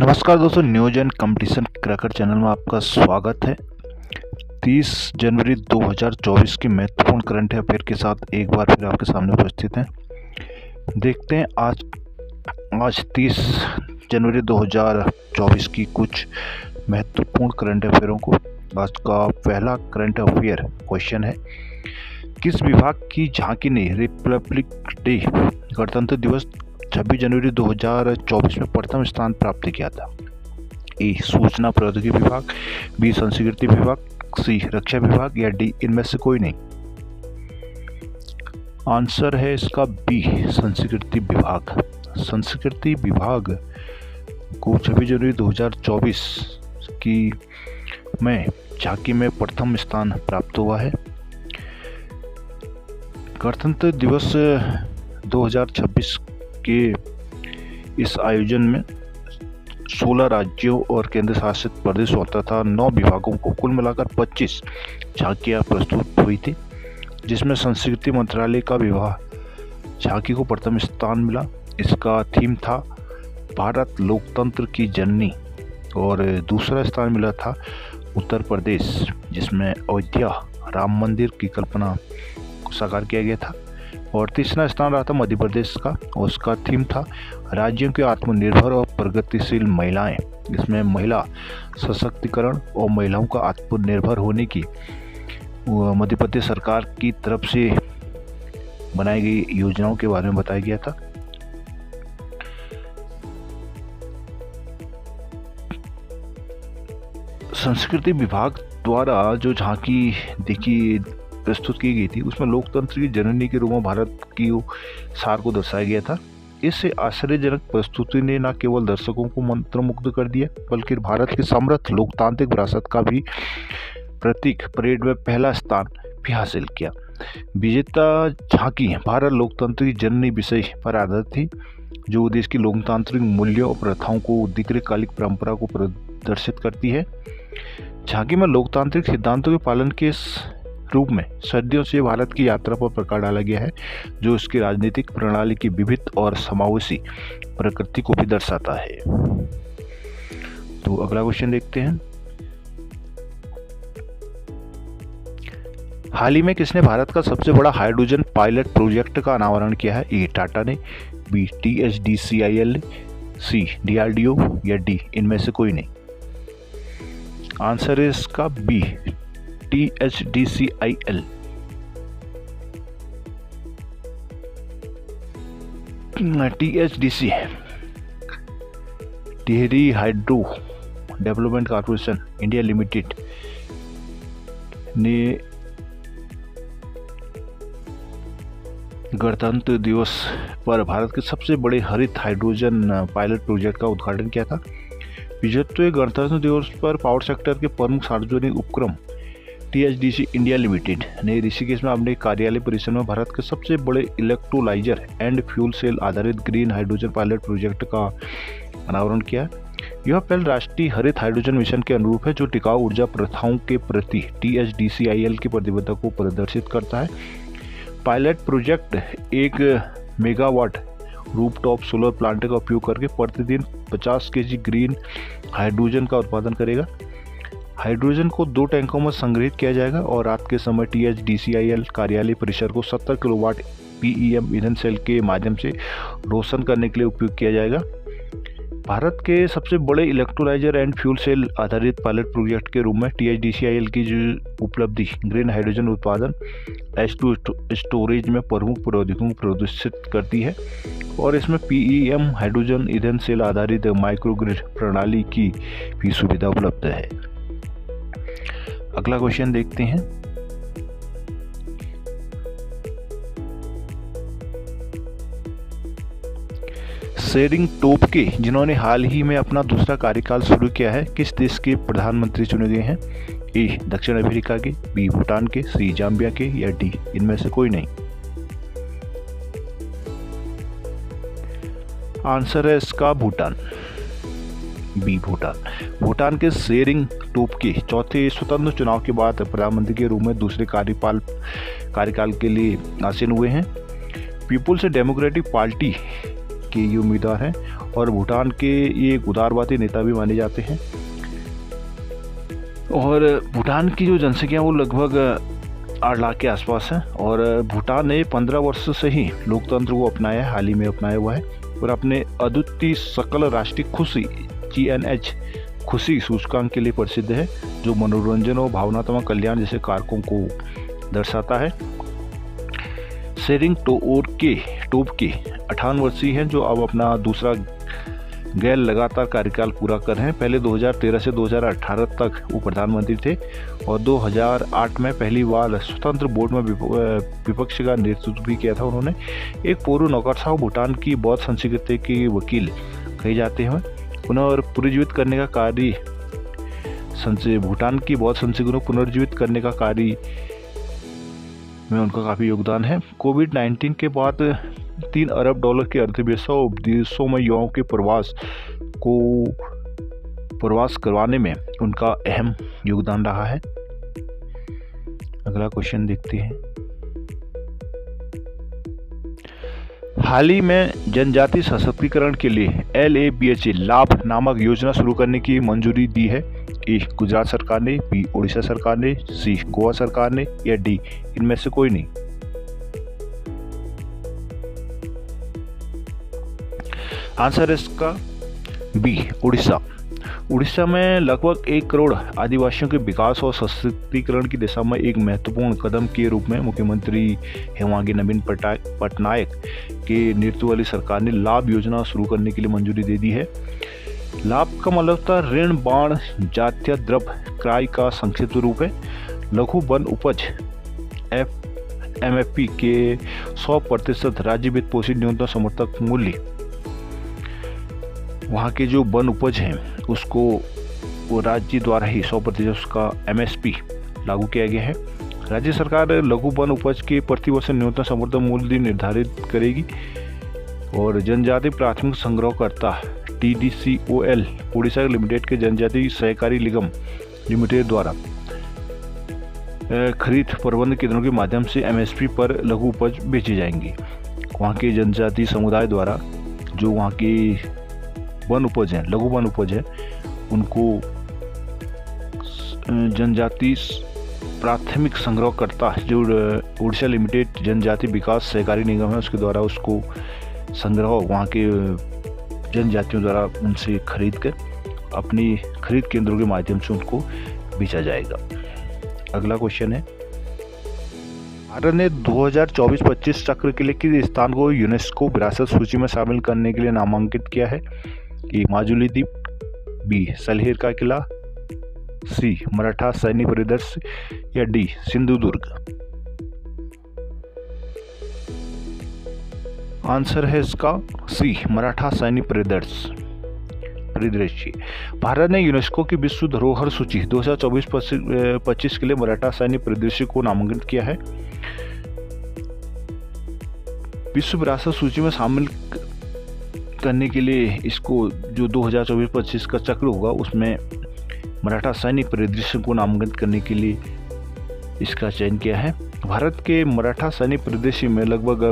नमस्कार दोस्तों, news and competition cracker channel में आपका स्वागत है। 30 जनवरी 2024 की महत्वपूर्ण करंट अफेयर के साथ एक बार फिर आपके सामने उपस्थित हैं। देखते हैं आज 30 जनवरी 2024 की कुछ महत्वपूर्ण करंट अफेयरों को। आज का पहला करंट अफेयर क्वेश्चन है, किस विभाग की झांकी ने रिपब्लिक डे गणतंत्र दिवस 26 जनवरी 2024 में प्रथम स्थान प्राप्त किया था? ए सूचना प्रौद्योगिकी विभाग, बी संस्कृति विभाग, सी रक्षा विभाग या डी इनमें से कोई नहीं। आंसर है इसका बी संस्कृति विभाग। संस्कृति विभाग को 26 जनवरी 2024 की में झांकी में प्रथम स्थान प्राप्त हुआ है। गणतंत्र दिवस 2026 के इस आयोजन में 16 राज्यों और केंद्र शासित प्रदेशों तथा 9 विभागों को कुल मिलाकर 25 झांकियां प्रस्तुत हुई थी, जिसमें संस्कृति मंत्रालय का विभाग झांकी को प्रथम स्थान मिला। इसका थीम था भारत लोकतंत्र की जननी और दूसरा स्थान मिला था उत्तर प्रदेश, जिसमें अयोध्या राम मंदिर की कल्पना को साकार किया गया था। और तीसरा स्थान रहा था मध्य प्रदेश का, और उसका थीम था राज्यों के आत्मनिर्भर और प्रगतिशील महिलाएं। इसमें महिला सशक्तिकरण और महिलाओं का आत्मनिर्भर होने की मध्य प्रदेश सरकार की तरफ से बनाई गई योजनाओं के बारे में बताया गया था। संस्कृति विभाग द्वारा जो झांकी प्रस्तुत की गई थी, उसमें लोकतंत्र की जननी के रूप में भारत की सार को दर्शाया गया था। इससे आश्चर्यजनक प्रस्तुति ने न केवल दर्शकों को मंत्रमुग्ध कर दिया, बल्कि भारत की समृद्ध लोकतांत्रिक विरासत का भी प्रतीक परेड में पहला स्थान भी हासिल किया। विजेता झांकी भारत लोकतंत्र की जननी विषय पर आधारित थी, जो देश की लोकतांत्रिक मूल्यों और प्रथाओं को दीर्घकालिक परंपरा को प्रदर्शित करती है। झांकी में लोकतांत्रिक सिद्धांतों के पालन के रूप में सदियों से भारत की यात्रा पर प्रकाश डाला गया है, जो उसकी राजनीतिक प्रणाली की विविध और समावेशी प्रकृति को भी दर्शाता है। तो अगला क्वेश्चन देखते हैं। हाल ही में किसने भारत का सबसे बड़ा हाइड्रोजन पायलट प्रोजेक्ट का अनावरण किया है? ए टाटा ने, बी THDCIL ने, सी DRDO या डी इनमें से कोई नहीं। आंसर है इसका B THDCIL। THDC Tehri hydro development corporation India limited ने गणतंत्र दिवस पर भारत के सबसे बड़े हरित हाइड्रोजन पायलट प्रोजेक्ट का उद्घाटन किया था। 75वें गणतंत्र दिवस पर पावर सेक्टर के प्रमुख सार्वजनिक उपक्रम THDC इंडिया लिमिटेड ने ऋषिकेश में अपने कार्यालय परिसर में भारत के सबसे बड़े इलेक्ट्रोलाइजर एंड फ्यूल सेल आधारित ग्रीन हाइड्रोजन पायलट प्रोजेक्ट का अनावरण किया। यह पहल राष्ट्रीय हरित हाइड्रोजन मिशन के अनुरूप है, जो टिकाऊ ऊर्जा प्रथाओं के प्रति THDCIL की प्रतिबद्धता को प्रदर्शित करता है। Pilot project 1 megawatt rooftop solar plant का उपयोग करके प्रतिदिन 50 kg ग्रीन हाइड्रोजन का उत्पादन करेगा। हाइड्रोजन को 2 टैंकों में संग्रहित किया जाएगा और रात के समय THDCIL कार्यालय परिसर को 70 किलोवाट PEM ईंधन सेल के माध्यम से रोशन करने के लिए उपयोग किया जाएगा। भारत के सबसे बड़े इलेक्ट्रोलाइजर एंड फ्यूल सेल आधारित पायलट प्रोजेक्ट के रूप में THDCIL की जो उपलब्धि ग्रीन हाइड्रोजन उत्पादन H2 स्टोरेज में प्रमुख प्रौद्योगिकियों को प्रदर्शित करती है, और इसमें PEM हाइड्रोजन ईंधन सेल आधारित माइक्रोग्रिड प्रणाली की भी सुविधा उपलब्ध है। अगला क्वेश्चन देखते हैं। शेरिंग टोब्गे, जिन्होंने हाल ही में अपना दूसरा कार्यकाल शुरू किया है, किस देश के प्रधानमंत्री चुने गए हैं? ए दक्षिण अमेरिका के, बी भूटान के, सी जाम्बिया के या डी इनमें से कोई नहीं। आंसर है इसका भूटान, बी भूटान। भूटान के शेरिंग टोब्गे चौथे स्वतंत्र चुनाव के बाद प्रधानमंत्री के रूप में दूसरे कार्यकाल के लिए आसीन हुए हैं। पीपुल्स डेमोक्रेटिक पार्टी के ये उम्मीदवार हैं और भूटान के ये एक उदारवादी नेता भी माने जाते हैं। और भूटान की जो जनसंख्या वो लगभग 8 लाख के आसपास है और भूटान ने 15 वर्ष से ही लोकतंत्र को अपनाया है, हाल ही में अपनाया हुआ है और अपने अद्वितीय सकल राष्ट्रीय खुशी GNH खुशी सूचकांक के लिए प्रसिद्ध है, जो मनोरंजन और भावनात्मक कल्याण जैसे कारकों को दर्शाता है। सेरिंग टोब्गे 58 वर्षीय हैं, जो अब अपना दूसरा गैर लगातार कार्यकाल पूरा कर रहे हैं। पहले 2013 से 2018 तक वो प्रधानमंत्री थे और 2008 में पहली बार स्वतंत्र बोर्ड में विपक्ष का नेतृत्व भी किया था उन्होंने। एक पूर्व नौकरशाह भूटान की बौद्ध संस्कृति के वकील कहे जाते हैं। उन्हें पुनर्जीवित करने का कार्य भूटान की बौद्ध संस्कृति को पुनर्जीवित करने का कार्य में उनका काफ़ी योगदान है। कोविड-19 के बाद $3 अरब के अर्थव्यवस्था और विदेशों में युवाओं के प्रवास करवाने में उनका अहम योगदान रहा है। अगला क्वेश्चन देखते हैं। हाल ही में जनजाति सशक्तिकरण के लिए LABHA लाभ नामक योजना शुरू करने की मंजूरी दी है। ए गुजरात सरकार ने, बी उड़ीसा सरकार ने, सी गोवा सरकार ने या डी इनमें से कोई नहीं। आंसर है इसका बी उड़ीसा। उड़ीसा में लगभग 1 करोड़ आदिवासियों के विकास और सशक्तिकरण की दिशा में एक महत्वपूर्ण कदम के रूप में मुख्यमंत्री हेमांगी नवीन पटनायक के नेतृत्व वाली सरकार ने लाभ योजना शुरू करने के लिए मंजूरी दे दी है। लाभ का मतलब था ऋण बाण जातीय द्रव्य क्रय का संक्षिप्त रूप है। लघु वन उपज MFP के 100% राज्य वित्त पोषित न्यूनतम समर्थक मूल्य, वहाँ के जो वन उपज हैं उसको वो राज्य द्वारा ही 100% उसका MSP लागू किया गया है। राज्य सरकार लघु वन उपज के प्रति वर्ष न्यूनतम समर्थन मूल्य निर्धारित करेगी और जनजाति प्राथमिक संग्रहकर्ता TDCOL उड़ीसा लिमिटेड के जनजाति सहकारी निगम लिमिटेड द्वारा खरीद प्रबंध केंद्रों के माध्यम से MSP पर लघु उपज बेची जाएंगी। वहाँ के जनजाति समुदाय द्वारा जो वहाँ की वन उपज है, लघु वन उपज है, उनको जनजाति प्राथमिक संग्रहकर्ता जो उड़ीसा लिमिटेड जनजाति विकास सहकारी निगम है उसके द्वारा उसको संग्रह वहाँ के जनजातियों द्वारा उनसे खरीद कर अपनी खरीद केंद्रों के माध्यम से उनको बेचा जाएगा। अगला क्वेश्चन है, भारत ने 2024-25 चक्र के लिए किस स्थान को यूनेस्को विरासत सूची में शामिल करने के लिए नामांकित किया है? ए माजुली द्वीप, बी सलहेर का किला, सी मराठा सैन्य परिदृश्य या डी सिंधुदुर्ग। आंसर है इसका सी मराठा सैन्य परिदृश्य। भारत ने यूनेस्को की विश्व धरोहर सूची 2024-25 के लिए मराठा सैन्य परिदृश्य को नामांकित किया है। विश्व विरासत सूची में शामिल करने के लिए इसको जो 2024-25 का चक्र होगा उसमें मराठा सैन्य परिदृश्य को नामांकित करने के लिए इसका चयन किया है। भारत के मराठा सैन्य परिदृश्य में लगभग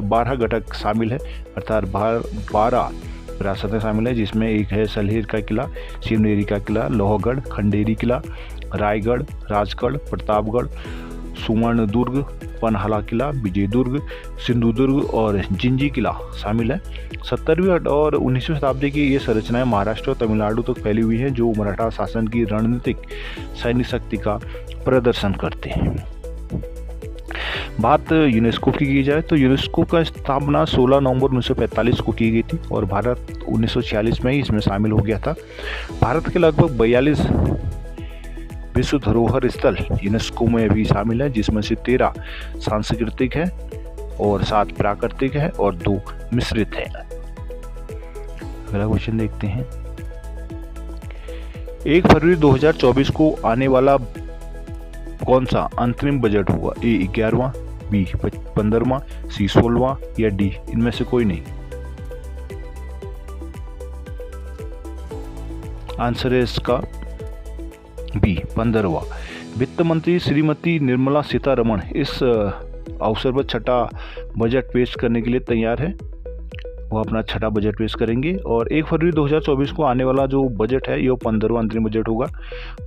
12 घटक शामिल है, अर्थात 12 विरासतें शामिल है, जिसमें एक है सलहेर का किला, शिवनेरी का किला, लोहगढ़, खंडेरी किला, रायगढ़, राजगढ़, प्रतापगढ़, सुवर्णदुर्ग, पनहला किला, विजयदुर्ग, सिंधुदुर्ग और जिंजी किला शामिल है। 17वीं और 19वीं शताब्दी की ये संरचनाएं महाराष्ट्र और तमिलनाडु तक फैली हुई हैं, जो मराठा शासन की रणनीतिक सैन्य शक्ति का प्रदर्शन करते हैं। बात यूनेस्को की जाए तो यूनेस्को का स्थापना 16 नवंबर 1945 को की गई थी और भारत 1946 में ही इसमें शामिल हो गया था। भारत के लगभग 42 विश्व धरोहर स्थल यूनेस्को में भी शामिल है, जिसमें से 13 सांस्कृतिक है और 7 प्राकृतिक है और 2 मिश्रित है। अगला क्वेश्चन देखते हैं। 1 फरवरी 2024 को आने वाला कौन सा अंतरिम बजट होगा? ए 11वां, बी 15वां, सी 16वां या डी इनमें से कोई नहीं। आंसर है इसका बी 15वां। वित्त मंत्री श्रीमती निर्मला सीतारमण इस अवसर पर छठा बजट पेश करने के लिए तैयार है वो अपना छठा बजट पेश करेंगे। और 1 फरवरी 2024 को आने वाला जो बजट है ये 15वां अंतरिम बजट होगा।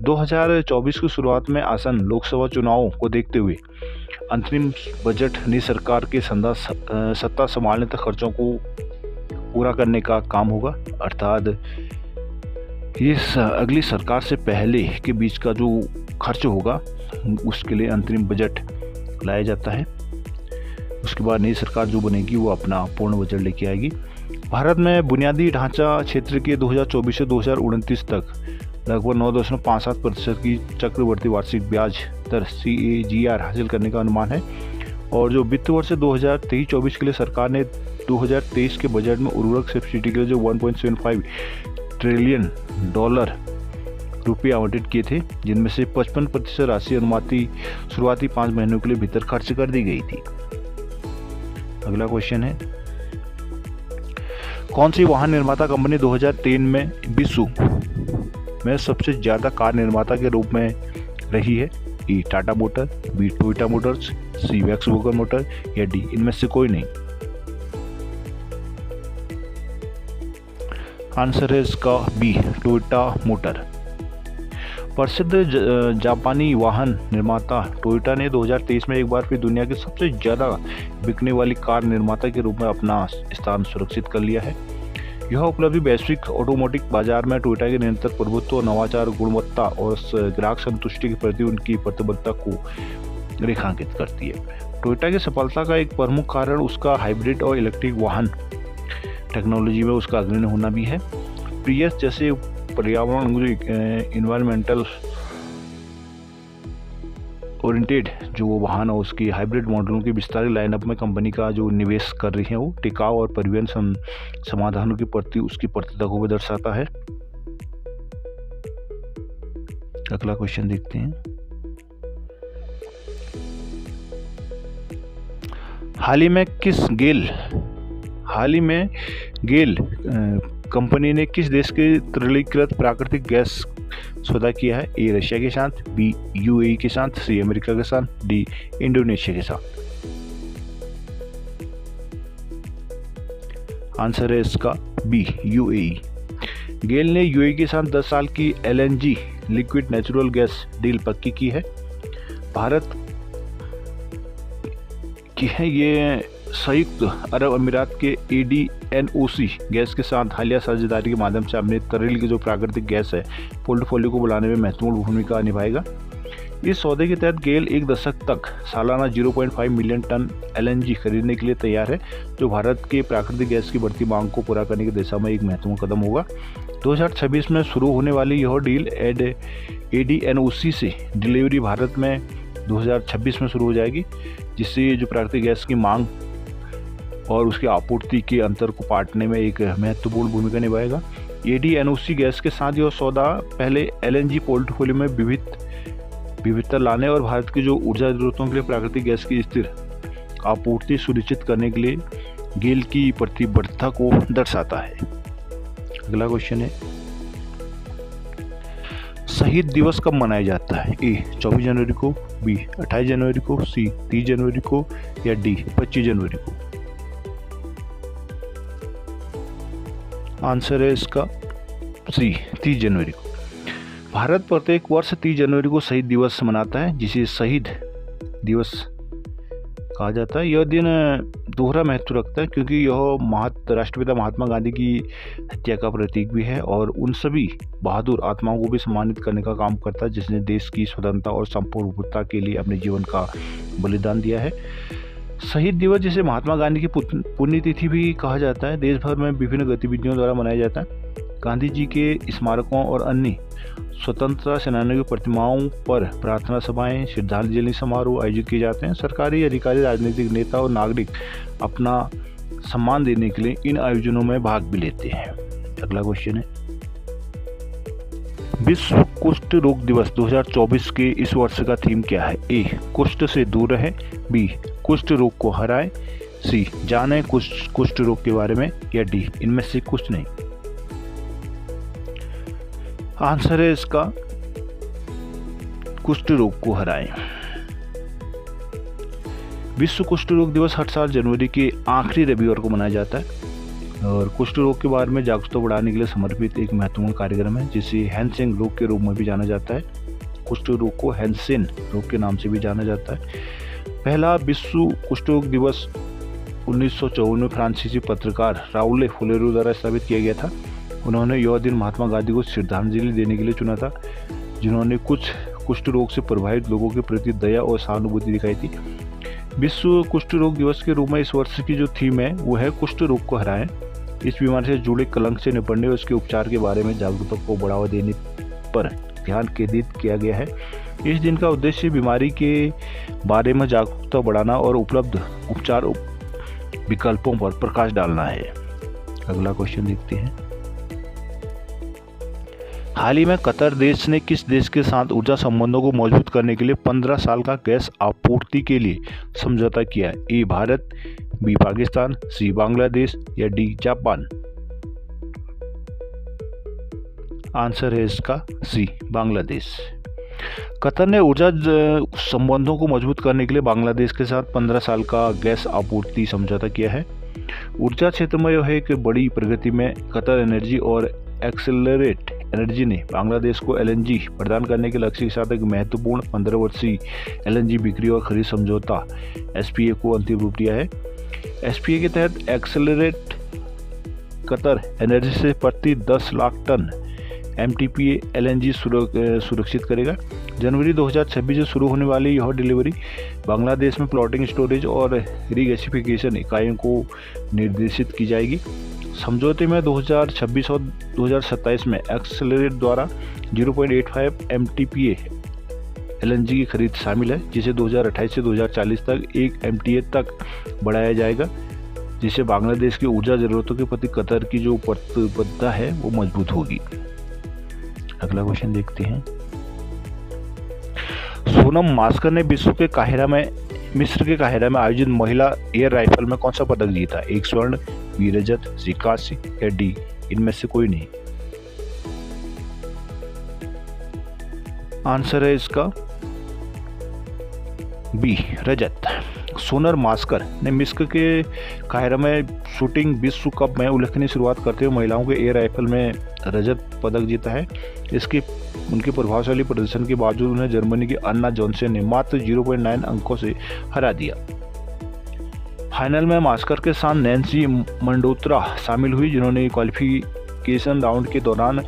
2024 की शुरुआत में आसन लोकसभा चुनावों को देखते हुए अंतरिम बजट नई सरकार के सत्ता संभालने तक खर्चों को पूरा करने का काम होगा, अर्थात ये अगली सरकार से पहले के बीच का जो खर्च होगा उसके लिए अंतरिम बजट लाया जाता है। उसके बाद नई सरकार जो बनेगी वो अपना पूर्ण बजट लेके आएगी। भारत में बुनियादी ढांचा क्षेत्र के 2024 से 2029 तक लगभग 9.57% की चक्रवर्ती वार्षिक ब्याज दर CAGR हासिल करने का अनुमान है। और जो वित्त वर्ष 2023-24 के लिए सरकार ने 2023 के बजट में उर्वरक सब्सिडी के लिए जो 1.75 ट्रिलियन डॉलर रुपये आवंटित किए थे, जिनमें से 55% राशि अनुमानित शुरुआती 5 महीनों के लिए भीतर खर्च कर दी गई थी। अगला क्वेश्चन है, कौन सी वाहन निर्माता कंपनी 2003 में विश्व में सबसे ज़्यादा कार निर्माता के रूप में रही है? E Tata motor, B Toyota motors, C Volkswagen motor या D इनमें से कोई नहीं। आंसर है इसका B टोयोटा मोटर। प्रसिद्ध जापानी वाहन निर्माता टोयोटा ने 2023 में एक बार फिर दुनिया के सबसे ज़्यादा बिकने वाली कार निर्माता के रूप में अपना स्थान सुरक्षित कर लिया है। यह उपलब्धि वैश्विक ऑटोमोटिव बाजार में टोयोटा के निरंतर प्रभुत्व, नवाचार, गुणवत्ता और ग्राहक संतुष्टि के प्रति उनकी प्रतिबद्धता को रेखांकित करती है। टोयोटा की सफलता का एक प्रमुख कारण उसका हाइब्रिड और इलेक्ट्रिक वाहन टेक्नोलॉजी में उसका अग्रणी होना भी है। प्रियस जैसे पर्यावरण इन्वायरमेंटल ओरिएंटेड जो वाहन है उसकी हाइब्रिड मॉडलों की विस्तारित लाइनअप में कंपनी का जो निवेश कर रही है वो टिकाऊ और परिवहन समाधानों के प्रति उसकी प्रतिबद्धता को भी दर्शाता है। अगला क्वेश्चन देखते हैं, हाल ही में गेल कंपनी ने किस देश के तरलीकृत प्राकृतिक गैस सौदा किया है? ए रशिया के साथ, B UAE के साथ, C अमेरिका के साथ, D इंडोनेशिया के साथ। आंसर है इसका B UAE। गेल ने UAE के साथ 10 साल की LNG liquid natural gas deal पक्की की है। भारत की है ये संयुक्त अरब अमीरात के ADNOC गैस के साथ हालिया साझेदारी के माध्यम से अपने तरेल की जो प्राकृतिक गैस है पोर्टफोलियो को बढ़ाने में महत्वपूर्ण भूमिका निभाएगा। इस सौदे के तहत गेल 1 दशक तक सालाना 0.5 मिलियन टन LNG खरीदने के लिए तैयार है, जो भारत के प्राकृतिक गैस की बढ़ती मांग को पूरा करने की दिशा में एक महत्वपूर्ण कदम होगा। 2026 में शुरू होने वाली यह डील ADNOC से डिलीवरी भारत में 2026 में शुरू हो जाएगी, जिससे जो प्राकृतिक गैस की मांग और उसकी आपूर्ति के अंतर को पाटने में एक महत्वपूर्ण भूमिका निभाएगा। ADNOC गैस के साथ यह सौदा पहले LNG पोर्टफोलियो में विविधता लाने और भारत की जो ऊर्जा जरूरतों के लिए प्राकृतिक गैस की स्थिर आपूर्ति सुनिश्चित करने के लिए गेल की प्रतिबद्धता को दर्शाता है। अगला क्वेश्चन है, शहीद दिवस कब मनाया जाता है? A 24 जनवरी को, B 28 जनवरी को, C 30 जनवरी को या D 25 जनवरी को। आंसर है इसका C 30 जनवरी को। भारत प्रत्येक वर्ष 30 जनवरी को शहीद दिवस मनाता है, जिसे शहीद दिवस कहा जाता है। यह दिन दोहरा महत्व रखता है क्योंकि यह राष्ट्रपिता महात्मा गांधी की हत्या का प्रतीक भी है और उन सभी बहादुर आत्माओं को भी सम्मानित करने का काम करता है जिसने देश की स्वतंत्रता और संपूर्णता के लिए अपने जीवन का बलिदान दिया है। शहीद दिवस, जिसे महात्मा गांधी की पुण्यतिथि भी कहा जाता है, देश भर में विभिन्न गतिविधियों द्वारा मनाया जाता है। गांधी जी के स्मारकों और अन्य स्वतंत्रता सेनानियों की प्रतिमाओं पर प्रार्थना सभाएं, श्रद्धांजलि समारोह आयोजित किए जाते हैं। सरकारी अधिकारी, राजनीतिक नेता और नागरिक अपना सम्मान देने के लिए इन आयोजनों में भाग भी लेते हैं। अगला क्वेश्चन है, विश्व कुष्ठ रोग दिवस 2024 के इस वर्ष का थीम क्या है? ए कुष्ठ से दूर रहें, बी कुष्ठ रोग को हराएं, सी जानें कुष्ठ रोग के बारे में या डी इनमें से कुछ नहीं। आंसर है इसका कुष्ठ रोग को हराएं। विश्व कुष्ठ रोग दिवस हर साल जनवरी के आखिरी रविवार को मनाया जाता है। और कुष्ठ रोग के बारे में जागरूकता बढ़ाने के लिए समर्पित एक महत्वपूर्ण कार्यक्रम है जिसे हैंसेन रोग के रूप में भी जाना जाता है। कुष्ठ रोग को हैंसेन रोग के नाम से भी जाना जाता है। पहला विश्व कुष्ठ रोग दिवस 1954 में फ्रांसीसी पत्रकार राउले फुलेरो द्वारा स्थापित किया गया था। उन्होंने यह दिन महात्मा गांधी को श्रद्धांजलि देने के लिए चुना था, जिन्होंने कुछ कुष्ठ रोग से प्रभावित लोगों के प्रति दया और सहानुभूति दिखाई थी। विश्व कुष्ठ रोग दिवस के रूप में इस वर्ष की जो थीम है वो है कुष्ठ रोग को हराएं। इस बीमारी से जुड़े कलंक से निपटने और उसके उपचार के बारे में जागरूकता को बढ़ावा देने पर ध्यान केंद्रित किया गया है। इस दिन का उद्देश्य बीमारी के बारे में जागरूकता बढ़ाना और उपलब्ध उपचार विकल्पों पर प्रकाश डालना है। अगला क्वेश्चन देखते हैं। हाल ही में कतर देश ने किस देश के साथ ऊर्जा संबंधों को मजबूत करने के लिए 15 साल का गैस आपूर्ति के लिए समझौता किया है? ए भारत, बी पाकिस्तान, सी बांग्लादेश या डी जापान? आंसर है इसका सी बांग्लादेश। कतर ने ऊर्जा संबंधों को मजबूत करने के लिए बांग्लादेश के साथ 15 साल का गैस आपूर्ति समझौता किया है। ऊर्जा क्षेत्र में यह है कि बड़ी प्रगति में कतर एनर्जी और एक्सेलरेट एनर्जी ने बांग्लादेश को एलएनजी प्रदान करने के लक्ष्य के साथ एक महत्वपूर्ण 15 वर्षीय एलएनजी बिक्री और खरीद समझौता एसपीए को अंतिम रूप दिया है। एसपीए के तहत एक्सेलरेट कतर एनर्जी से प्रति 10 लाख टन एमटीपीए एलएनजी सुरक्षित करेगा। जनवरी 2026 से शुरू होने वाली यह डिलीवरी बांग्लादेश में प्लॉटिंग, स्टोरेज और रिगैसिफिकेशन इकाइयों को निर्देशित की जाएगी। समझौते में 2026 और 2027 में एक्सेलरेट द्वारा 0.85 एमटीपीए एलएनजी की खरीद शामिल है, जिसे 2028 से 2040 तक 1 एमटीए तक बढ़ाया जाएगा, जिससे बांग्लादेश की ऊर्जा जरूरतों के प्रति कतर की जो प्रतिबद्धता है वो मजबूत होगी। अगला क्वेश्चन देखते हैं। सोनम मास्कर ने विश्व के मिस्र के काहिरा में आयोजित महिला एयर राइफल में कौन सा पदक जीता? एक स्वर्ण, बी रजत, सी कांस्य या डी इनमें से कोई नहीं? आंसर है इसका बी रजत। सोनम मास्कर ने मिस्र के काहिरा में शूटिंग विश्व कप में उल्लेखनीय शुरुआत करते हुए महिलाओं के एयर राइफल में रजत पदक जीता है। उनके प्रभावशाली प्रदर्शन के बावजूद उन्हें जर्मनी की अन्ना जॉनसन ने मात्र 0.9 अंकों से हरा दिया। फाइनल में मास्कर के साथ नैन्सी मंडोत्रा शामिल हुई, जिन्होंने क्वालिफिकेशन राउंड के दौरान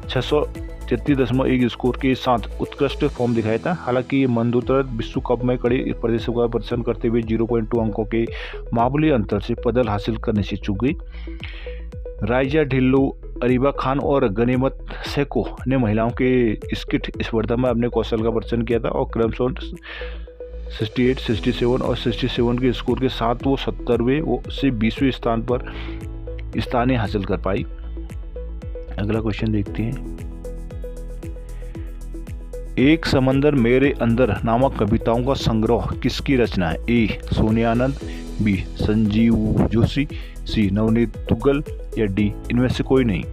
633.1 स्कोर के साथ उत्कृष्ट फॉर्म दिखाया था। हालांकि मंडोत्रा विश्व कप में कड़े प्रदर्शन का प्रदर्शन करते हुए 0.2 अंकों के मामूली अंतर से पदक हासिल करने से चूक गई। राइजा ढिल्लो, अरीबा खान और गनीमत सेको ने महिलाओं के स्किट स्पर्धा में अपने कौशल का प्रदर्शन किया था और क्रमशः 68, 67 और 67 के स्कोर के साथ वो 70वें से 20वें स्थान पर स्थान हासिल कर पाई। अगला क्वेश्चन देखते हैं। एक समंदर मेरे अंदर नामक कविताओं का संग्रह किसकी रचना है? ए सोनिया आनंद, बी संजीव जोशी, सी नवनीत दुग्गल या डी इनमें से कोई नहीं?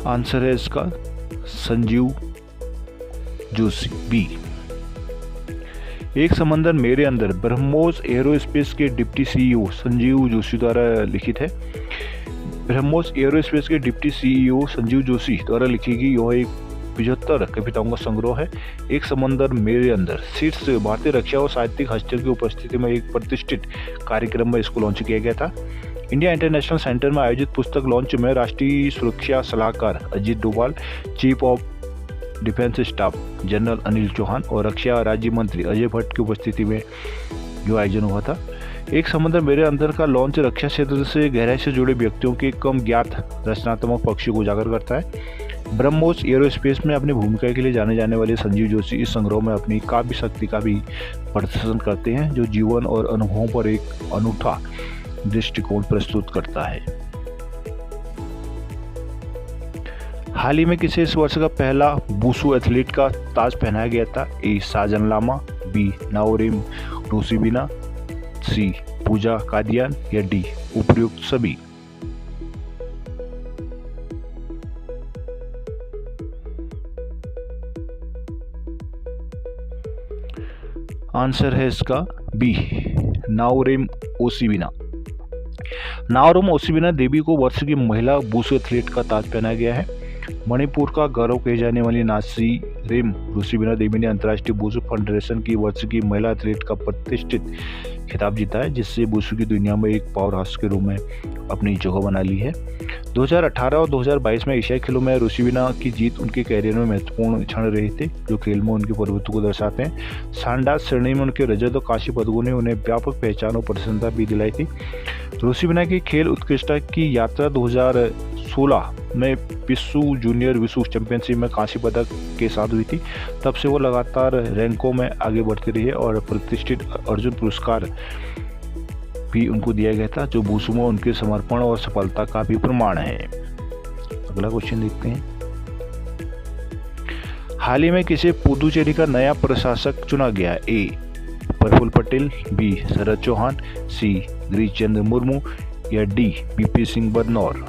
आंसर है इसका संजीव जोशी, बी। एक समंदर मेरे अंदर ब्रह्मोस एरोस्पेस के डिप्टी सीईओ संजीव जोशी द्वारा लिखित है। ब्रह्मोस एरोस्पेस के डिप्टी सीईओ संजीव जोशी द्वारा लिखी गई यह एक 75 कविताओं का संग्रह है। एक समंदर मेरे अंदर शीर्ष भारतीय रक्षा और साहित्यिक हस्तक्षेप की उपस्थिति में एक प्रतिष्ठित कार्यक्रम में इसको लॉन्च किया गया था। इंडिया इंटरनेशनल सेंटर में आयोजित पुस्तक लॉन्च में राष्ट्रीय सुरक्षा सलाहकार Ajit Doval, chief of defence staff general Anil Chauhan और रक्षा राज्य मंत्री अजय भट्ट की उपस्थिति में जो आयोजन हुआ था। एक समंदर मेरे अंदर का लॉन्च रक्षा क्षेत्र से गहराई से जुड़े व्यक्तियों के कम ज्ञात रचनात्मक पक्षों को उजागर करता है। ब्रह्मोस एरोस्पेस में अपनी भूमिका के लिए जाने जाने वाले संजीव जोशी इस संग्रह में अपनी काव्य शक्ति का भी प्रदर्शन करते हैं, जो जीवन और अनुभवों पर एक अनूठा दृष्टिकोण प्रस्तुत करता है। हाल ही में किसे इस वर्ष का पहला वुशु एथलीट का ताज पहनाया गया था? ए साजन लामा, बी नाओरिम रोसिबिना, सी पूजा कादियान या डी उपयुक्त सभी? आंसर है इसका बी, नाओरेम ओसिबिना। नाओरेम ओसिबिना देवी को वर्ष की महिला वुशु एथलीट का ताज पहनाया गया है। मणिपुर का गौरव कही जाने वाली नासीरेम ओसिबिना देवी ने अंतर्राष्ट्रीय वुशु फेडरेशन की वर्ष की महिला एथलीट का प्रतिष्ठित खिताब जीता है, जिससे वुशु की दुनिया में एक पावर हाउस के रूप में अपनी जगह बना ली है। 2018 और 2022 में एशियाई खेलों में ओसिबिना की जीत उनके कैरियर में महत्वपूर्ण क्षण रहे थे, जो खेल में उनके प्रभुत्व को दर्शाते हैं। सांडास श्रेणी में उनके रजत और कांस्य पदकों ने उन्हें व्यापक पहचान और प्रसन्नता भी दिलाई थी। ओसिबिना की खेल उत्कृष्टता की यात्रा 2016 में विश्व जूनियर विश्व चैंपियनशिप में कांस्य पदक के साथ हुई थी। तब से वो लगातार रैंकों में आगे बढ़ती रही है और प्रतिष्ठित अर्जुन पुरस्कार भी उनको दिया गया था, जो वुशु में उनके समर्पण और सफलता का भी प्रमाण है। अगला क्वेश्चन देखते हैं। हाल ही में किसे पुडुचेरी का नया प्रशासक चुना गया? ए, प्रफुल्ल पटेल, बी, शरद चौहान, सी, गिरीश चंद्र मुर्मू या D, BP Singh Badnore.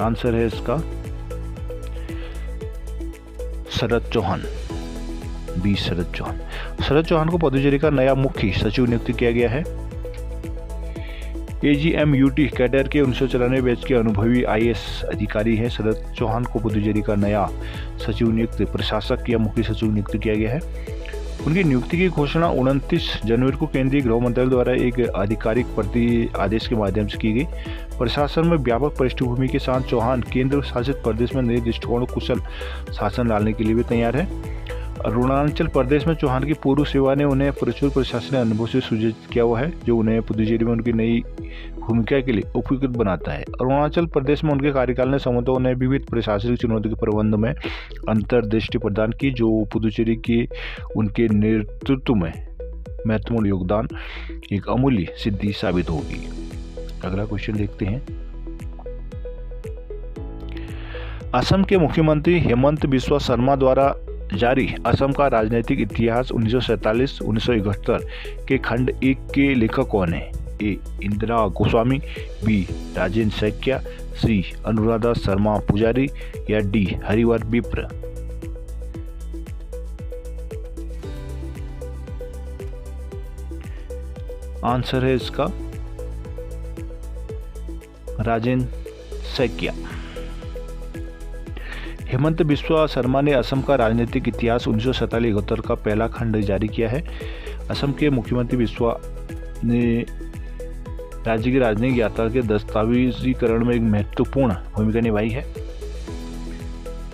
Answer है इसका शरद चौहान, बी, शरद चौहान। शरद चौहान को पुडुचेरी का नया मुख्य सचिव नियुक्त किया गया है। AGMUT कैडर के 1994 बैच के अनुभवी IAS अधिकारी हैं। शरद चौहान को पुडुचेरी का नया सचिव नियुक्त प्रशासक या मुख्य सचिव नियुक्त किया गया है। उनकी नियुक्ति की घोषणा 29 जनवरी को केंद्रीय गृह मंत्रालय द्वारा एक आधिकारिक प्रति आदेश के माध्यम से की गई। प्रशासन में व्यापक पृष्ठभूमि के साथ चौहान केंद्र शासित प्रदेश में नए दृष्टिकोण कुशल शासन लाने के लिए भी तैयार है। अरुणाचल प्रदेश में चौहान की पूर्व सेवा ने उन्हें प्रचुर प्रशासनिक अनुभव से सुसज्जित किया हुआ है, जो उन्हें पुडुचेरी में उनकी नई भूमिका के लिए उपयुक्त बनाता है। अरुणाचल प्रदेश में उनके कार्यकाल ने समूहों ने विविध प्रशासनिक चुनौतियों के प्रबंधन में अंतर्दृष्टि प्रदान की, जो पुडुचेरी के उनके नेतृत्व में महत्वपूर्ण योगदान एक अमूल्य सिद्धि साबित होगी। अगला क्वेश्चन देखते हैं। असम के मुख्यमंत्री हेमंत बिस्वा शर्मा द्वारा जारी असम का राजनीतिक इतिहास 1947-1971 के खंड 1 के लेखक कौन है? ए, इंदिरा गोस्वामी, बी, राजेंद्र सैकिया, सी, अनुराधा शर्मा पुजारी या डी, हरिवर विप्र। आंसर है इसका राजेंद्र सैकिया। हेमंत बिस्वा शर्मा ने असम का राजनीतिक इतिहास 1947-71 का पहला खंड जारी किया है। असम के मुख्यमंत्री बिस्वा ने राज्य की राजनीतिक यात्रा के दस्तावेजीकरण में एक महत्वपूर्ण भूमिका निभाई है।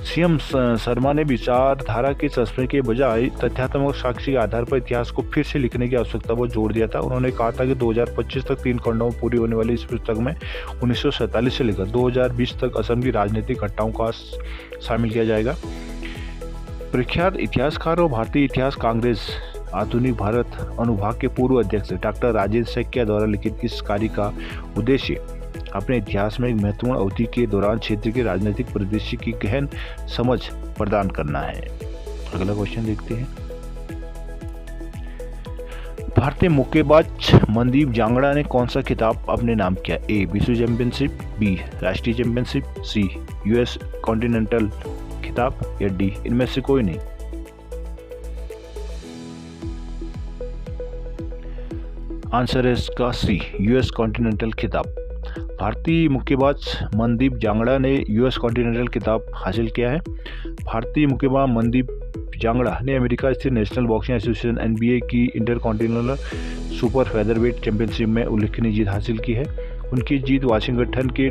सीएम शर्मा ने विचारधारा की संस्मरण के बजाय तथ्यात्मक साक्ष्य के आधार पर इतिहास को फिर से लिखने की आवश्यकता पर जोर दिया था। उन्होंने कहा था कि 2025 तक 3 खंडों में पूरी होने वाली इस पुस्तक में 1947 से लेकर 2020 तक असम की राजनीतिक घटनाओं का शामिल किया जाएगा। प्रख्यात इतिहासकार और भारतीय इतिहास कांग्रेस आधुनिक भारत अनुभाग के पूर्व अध्यक्ष डॉक्टर राजेंद्र सैकिया द्वारा लिखित इस कार्य का उद्देश्य अपने इतिहास में एक महत्वपूर्ण अवधि के दौरान क्षेत्र के राजनीतिक परिदृश्य की गहन समझ प्रदान करना है। अगला क्वेश्चन देखते हैं। भारतीय मुक्केबाज मनदीप जांगड़ा ने कौन सा खिताब अपने नाम किया? ए, विश्व चैंपियनशिप, बी, राष्ट्रीय चैंपियनशिप, सी, US कॉन्टिनेंटल खिताब या डी, इनमें से कोई नहीं। आंसर है इसका सी, US कॉन्टिनेंटल खिताब। भारतीय मुक्केबाज मनदीप जांगड़ा ने US कॉन्टिनेंटल खिताब हासिल किया है। भारतीय मुक्केबाज मनदीप जांगड़ा ने अमेरिका स्थित नेशनल बॉक्सिंग एसोसिएशन NBA की इंटरकॉन्टिनेंटल सुपर फेदरवेट चैंपियनशिप में उल्लेखनीय जीत हासिल की है। उनकी जीत वाशिंगटन के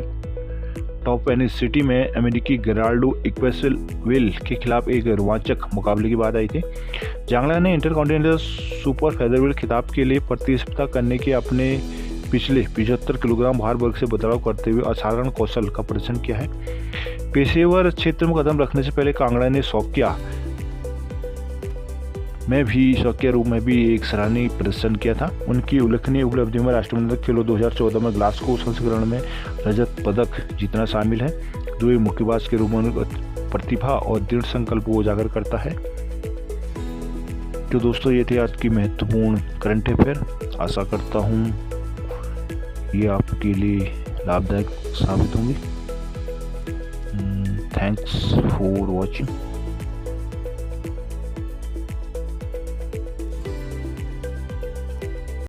टॉप पेनिस सिटी में अमेरिकी गेराल्डो इक्वेसवेल के खिलाफ एक रोमांचक मुकाबले की बाद आई थी। जांगड़ा ने इंटरकॉन्टिनेंटल सुपर फेदरवेट खिताब के लिए प्रतिस्पर्धा करने के अपने पिछले 75 किलोग्राम भार वर्ग से बदलाव करते हुए असाधारण कौशल का प्रदर्शन किया है। पेशेवर क्षेत्र में कदम रखने से पहले कांगड़ा ने शौकिया रूप में भी एक सराहनीय प्रदर्शन किया था। उनकी उल्लेखनीय उपलब्धि में राष्ट्रमंडल खेलों 2014 में ग्लासगो संस्करण में रजत पदक जीतना शामिल है, जो एक मुक्केबाज के रूप में प्रतिभा और दृढ़ संकल्प को उजागर करता है। तो दोस्तों, ये थे आज की महत्वपूर्ण करंट अफेयर। आशा करता हूँ ये आपके लिए लाभदायक साबित होंगी। Thanks for watching.